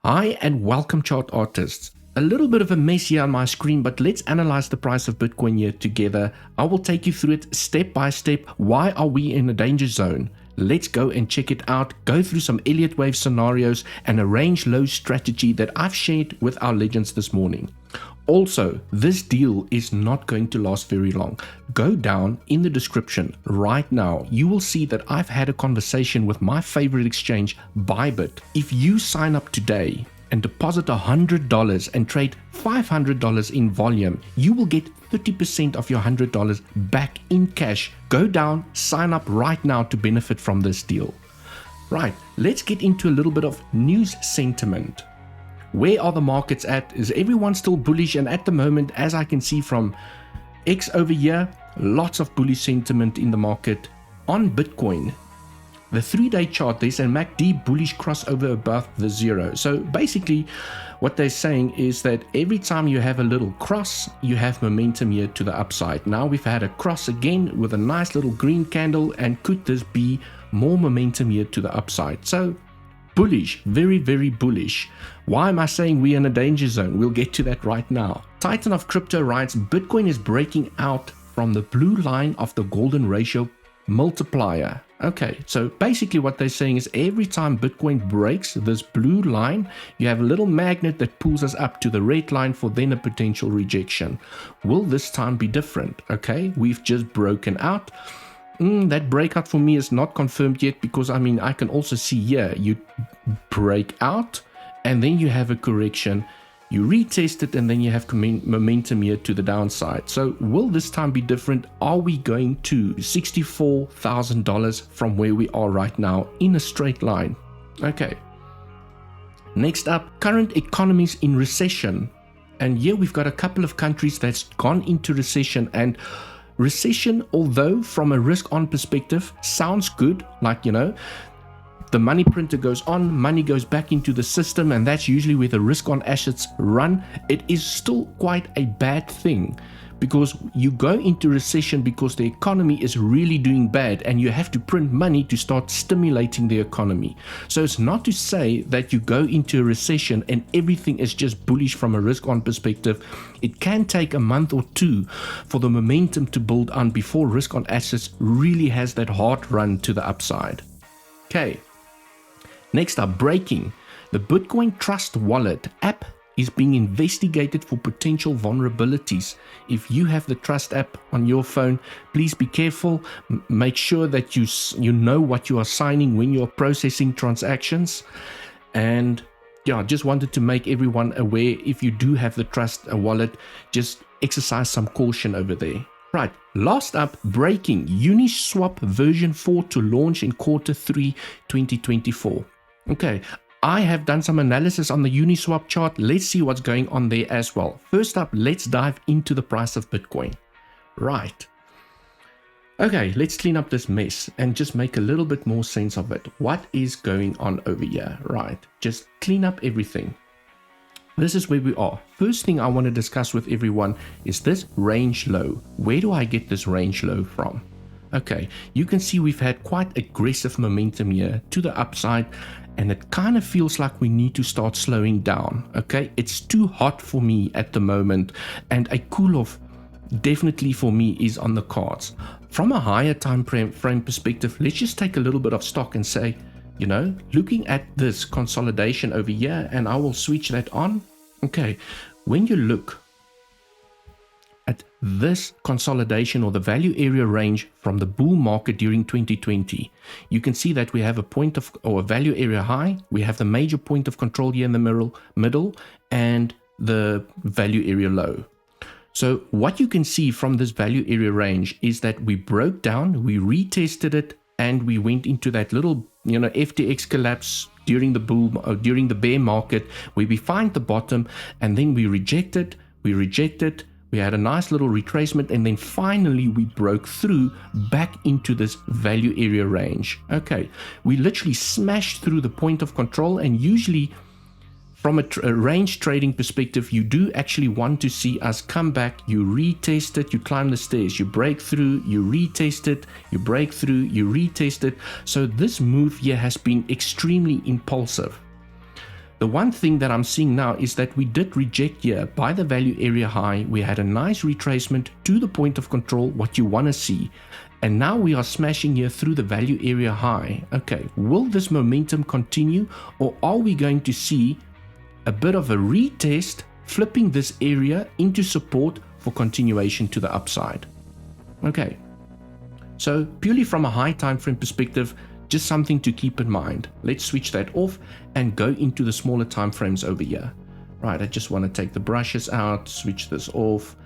Hi and welcome, chart artists. A little bit of a mess here on my screen, but let's analyze the price of Bitcoin here together. I will take you through it step by step. Why are we in a danger zone? Let's go and check it out, go through some Elliott wave scenarios and a range low strategy that I've shared with our legends this morning. Also, this deal is not going to last very long. Go down in the description right now. You will see that I've had a conversation with my favorite exchange, Bybit. If you sign up today and deposit $100 and trade $500 in volume, you will get 30% of your $100 back in cash. Go down, sign up right now to benefit from this deal. Right, let's get into a little bit of news sentiment. Where are the markets at? Is everyone still bullish? And at the moment, as I can see from X over here, lots of bullish sentiment in the market on Bitcoin. The 3-day chart, there's a MACD bullish crossover above the zero. So basically what they're saying is that every time you have a little cross, you have momentum here to the upside. Now we've had a cross again with a nice little green candle, and could this be more momentum here to the upside? So bullish, very, very bullish. Why am I saying we're in a danger zone? We'll get to that right now. Titan of Crypto writes, Bitcoin is breaking out from the blue line of the golden ratio multiplier. Okay, so basically what they're saying is every time Bitcoin breaks this blue line, you have a little magnet that pulls us up to the red line for then a potential rejection. Will this time be different? Okay, we've just broken out. That breakout for me is not confirmed yet, because I can also see here you break out and then you have a correction, you retest it, and then you have momentum here to the downside. So will this time be different? Are we going to $64,000 from where we are right now in a straight line? Okay, next up, current economies in recession. And here we've got a couple of countries that's gone into recession. And recession, although from a risk on perspective sounds good, like, the money printer goes on, money goes back into the system, and that's usually where the risk on assets run. It is still quite a bad thing, because you go into recession because the economy is really doing bad and you have to print money to start stimulating the economy. So it's not to say that you go into a recession and everything is just bullish from a risk on perspective. It can take a month or two for the momentum to build on before risk on assets really has that hard run to the upside. Okay, next up, breaking. The Bitcoin Trust Wallet app is being investigated for potential vulnerabilities. If you have the Trust app on your phone, please be careful. Make sure that you know what you are signing when you are processing transactions. And yeah, just wanted to make everyone aware, if you do have the Trust wallet, just exercise some caution over there. Right, last up, breaking. Uniswap version 4 to launch in Q3 2024. Okay, I have done some analysis on the Uniswap chart. Let's see what's going on there as well. First up, let's dive into the price of Bitcoin. Right. Okay, let's clean up this mess and just make a little bit more sense of it. What is going on over here? Right, just clean up everything. This is where we are. First thing I want to discuss with everyone is this range low. Where do I get this range low from? Okay, you can see we've had quite aggressive momentum here to the upside, and it kind of feels like we need to start slowing down. Okay, it's too hot for me at the moment, and a cool off definitely for me is on the cards. From a higher time frame perspective, let's just take a little bit of stock and say, looking at this consolidation over here, and I will switch that on. Okay, when you look at this consolidation or the value area range from the bull market during 2020, you can see that we have a point of, or a value area high, we have the major point of control here in the middle, and the value area low. So what you can see from this value area range is that we broke down, we retested it, and we went into that little, FTX collapse during the bear market, where we find the bottom, and then we reject it, we had a nice little retracement, and then finally we broke through back into this value area range. Okay, we literally smashed through the point of control, and usually from a range trading perspective, you do actually want to see us come back, you retest it, you climb the stairs, you break through, you retest it, you break through, you retest it. So this move here has been extremely impulsive. The one thing that I'm seeing now is that we did reject here by the value area high. We had a nice retracement to the point of control, what you want to see. And now we are smashing here through the value area high. Okay, will this momentum continue, or are we going to see a bit of a retest, flipping this area into support for continuation to the upside? Okay, so purely from a high time frame perspective, just something to keep in mind. Let's switch that off and go into the smaller time frames over here. Right, I just want to take the brushes out, switch this off,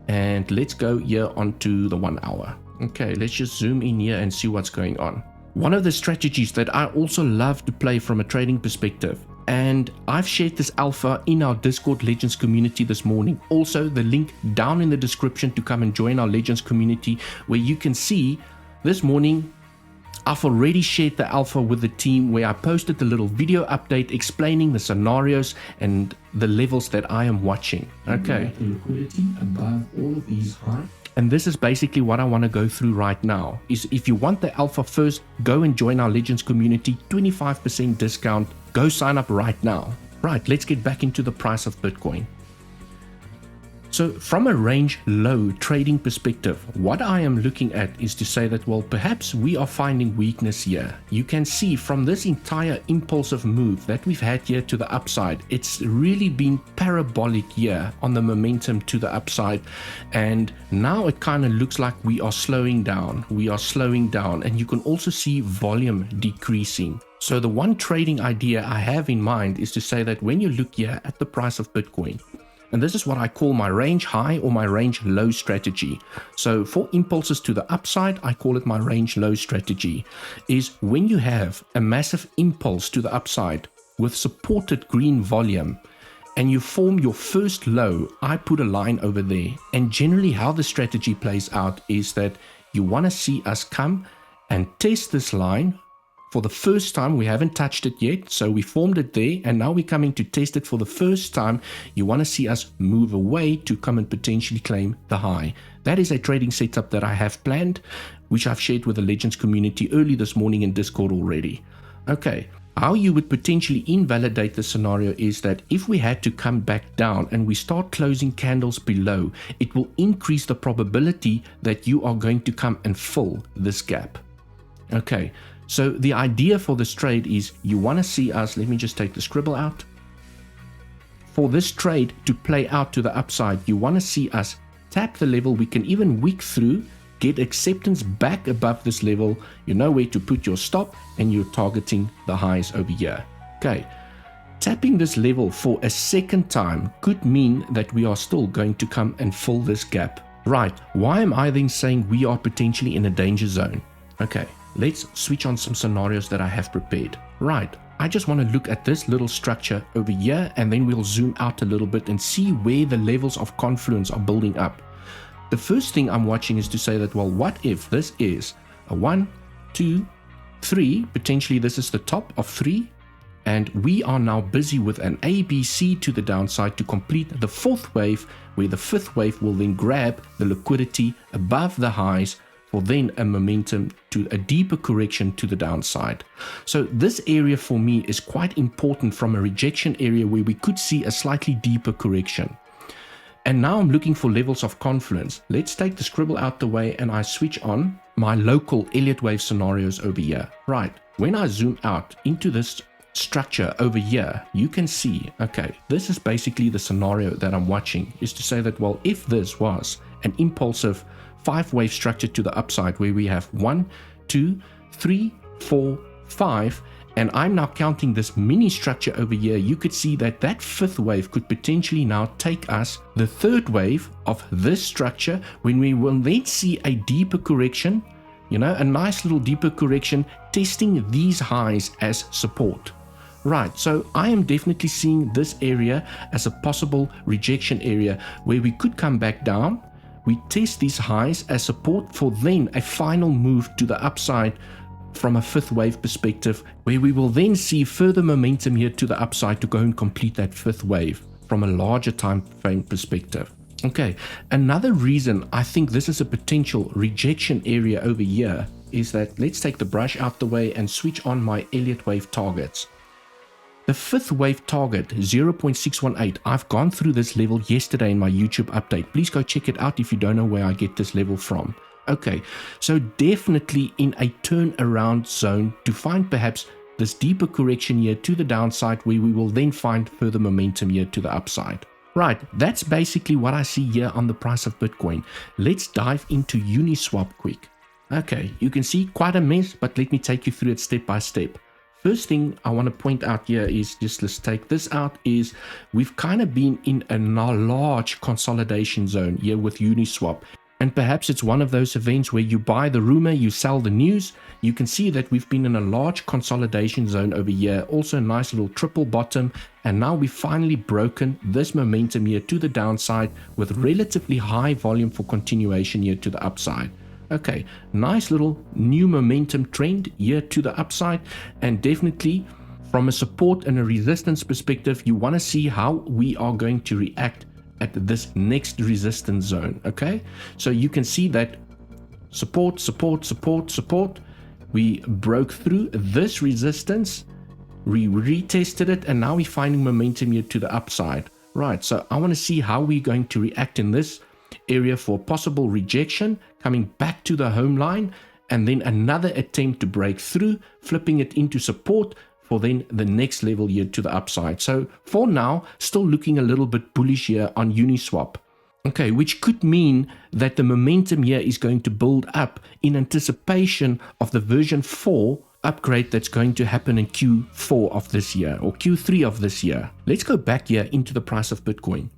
and let's go here onto the 1 hour. Okay, let's just zoom in here and see what's going on. One of the strategies that I also love to play from a trading perspective, and I've shared this alpha in our Discord Legends community this morning. Also, the link down in the description to come and join our Legends community, where you can see this morning I've already shared the alpha with the team, where I posted a little video update explaining the scenarios and the levels that I am watching. Okay. Liquidity above all of these high. And this is basically what I want to go through right now. Is if you want the alpha first, go and join our Legends community, 25% discount. Go sign up right now. Right, let's get back into the price of Bitcoin. So from a range low trading perspective, what I am looking at is to say that, well, perhaps we are finding weakness here. You can see from this entire impulsive move that we've had here to the upside, it's really been parabolic here on the momentum to the upside. And now it kind of looks like we are slowing down. We are slowing down, and you can also see volume decreasing. So the one trading idea I have in mind is to say that when you look here at the price of Bitcoin, and this is what I call my range high or my range low strategy. So for impulses to the upside, I call it my range low strategy, is when you have a massive impulse to the upside with supported green volume and you form your first low, I put a line over there. And generally how the strategy plays out is that you want to see us come and test this line. For the first time, we haven't touched it yet, so we formed it there, and now we're coming to test it for the first time. You want to see us move away to come and potentially claim the high. That is a trading setup that I have planned, which I've shared with the Legends community early this morning in Discord already. Okay, how you would potentially invalidate the scenario is that if we had to come back down and we start closing candles below, it will increase the probability that you are going to come and fill this gap. Okay. So the idea for this trade is you want to see us, let me just take the scribble out. For this trade to play out to the upside, you want to see us tap the level. We can even wick through, get acceptance back above this level. You know where to put your stop, and you're targeting the highs over here. Okay. Tapping this level for a second time could mean that we are still going to come and fill this gap. Right. Why am I then saying we are potentially in a danger zone? Okay. Let's switch on some scenarios that I have prepared. Right, I just want to look at this little structure over here, and then we'll zoom out a little bit and see where the levels of confluence are building up. The first thing I'm watching is to say that, well, what if this is a 1, 2, 3, potentially this is the top of 3, and we are now busy with an ABC to the downside to complete the fourth wave, where the fifth wave will then grab the liquidity above the highs, for then a momentum to a deeper correction to the downside. So this area for me is quite important from a rejection area where we could see a slightly deeper correction. And now I'm looking for levels of confluence. Let's take the scribble out the way and I switch on my local Elliott wave scenarios over here. Right, when I zoom out into this structure over here, you can see, okay, this is basically the scenario that I'm watching, is to say that, well, if this was an impulsive 5-wave structure to the upside where we have 1, 2, 3, 4, 5, and I'm now counting this mini structure over here, you could see that that fifth wave could potentially now take us the third wave of this structure, when we will then see a deeper correction, you know, a nice little deeper correction, testing these highs as support. Right, so I am definitely seeing this area as a possible rejection area where we could come back down. We test these highs as support for then a final move to the upside from a fifth wave perspective, where we will then see further momentum here to the upside to go and complete that fifth wave from a larger time frame perspective. Okay, another reason I think this is a potential rejection area over here is that, let's take the brush out the way and switch on my Elliott wave targets. The fifth wave target, 0.618. I've gone through this level yesterday in my YouTube update. Please go check it out if you don't know where I get this level from. Okay, so definitely in a turnaround zone to find perhaps this deeper correction here to the downside, where we will then find further momentum here to the upside. Right, that's basically what I see here on the price of Bitcoin. Let's dive into Uniswap quick. Okay, you can see quite a mess, but let me take you through it step by step. First thing I want to point out here is, just let's take this out, is we've kind of been in a large consolidation zone here with Uniswap. And perhaps it's one of those events where you buy the rumor, you sell the news. You can see that we've been in a large consolidation zone over here. Also a nice little triple bottom. And now we've finally broken this momentum here to the downside with relatively high volume for continuation here to the upside. Okay, nice little new momentum trend here to the upside, and definitely from a support and a resistance perspective, you want to see how we are going to react at this next resistance zone. Okay, so you can see that support, we broke through this resistance, we retested it, and now we're finding momentum here to the upside. Right, so I want to see how we're going to react in this area for possible rejection, coming back to the home line, and then another attempt to break through, flipping it into support for then the next level here to the upside. So for now, still looking a little bit bullish here on Uniswap. Okay, which could mean that the momentum here is going to build up in anticipation of the version 4 upgrade that's going to happen in Q4 of this year, or Q3 of this year. Let's go back here into the price of Bitcoin.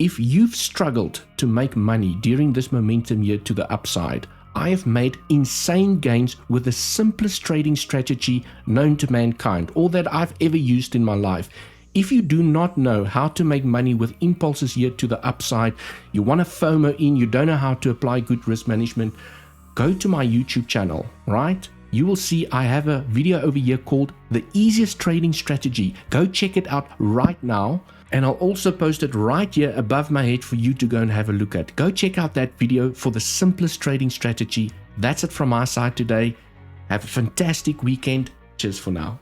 If you've struggled to make money during this momentum here to the upside, I have made insane gains with the simplest trading strategy known to mankind, or that I've ever used in my life. If you do not know how to make money with impulses here to the upside, you want to FOMO in, you don't know how to apply good risk management, go to my YouTube channel, right? You will see I have a video over here called The Easiest Trading Strategy. Go check it out right now. And I'll also post it right here above my head for you to go and have a look at. Go check out that video for the simplest trading strategy. That's it from my side today. Have a fantastic weekend. Cheers for now.